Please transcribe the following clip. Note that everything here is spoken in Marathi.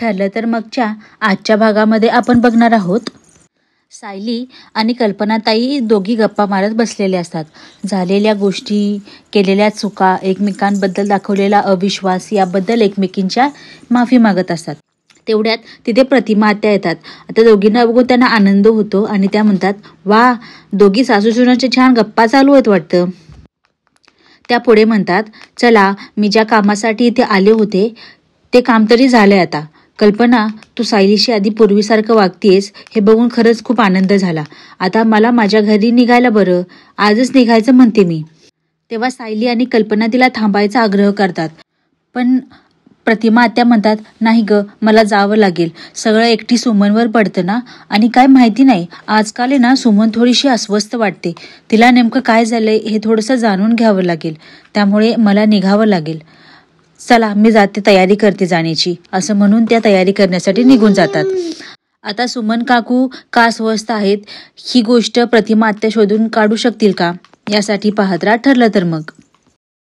ठरलं तर मगच्या आजच्या भागामध्ये आपण बघणार आहोत सायली आणि कल्पनाताई दोघी गप्पा मारत बसलेले असतात. झालेल्या गोष्टी, केलेल्या चुका, एकमेकांबद्दल दाखवलेला अविश्वास याबद्दल एकमेकींच्या माफी मागत असतात. तेवढ्यात तिथे प्रतिमा आत्या येतात. आता दोघींना बघून त्यांना आनंद होतो आणि त्या म्हणतात, वा, दोघी सासू सुनांच्या छान गप्पा चालू आहेत वाटतं. त्या पुढे म्हणतात, चला, मी ज्या कामासाठी इथे आले होते ते काम तरी झालंय आता. कल्पना, तू सायलीशी आधी पूर्वीसारखं वागतेस हे बघून खरंच खूप आनंद झाला. आता मला माझ्या घरी निघायला बरं, आजच निघायचं म्हणते मी. तेव्हा सायली आणि कल्पना तिला थांबायचा आग्रह करतात. पण प्रतिमा आत्या म्हणतात, नाही ग, मला जावं लागेल. सगळं एकटी सुमनवर पडतं ना, आणि काय माहिती नाही, आजकाल आहे ना सुमन थोडीशी अस्वस्थ वाटते. तिला नेमकं काय झालंय हे थोडंसं जाणून घ्यावं लागेल, त्यामुळे मला निघावं लागेल. चला, मी जाते, तयारी करते जाण्याची, असं म्हणून त्या तयारी करण्यासाठी निघून जातात. आता सुमन काकू का अस्वस्थ आहेत ही गोष्ट प्रतिमा आत्या शोधून काढू शकतील का, यासाठी पाहत राहा ठरलं तर मग.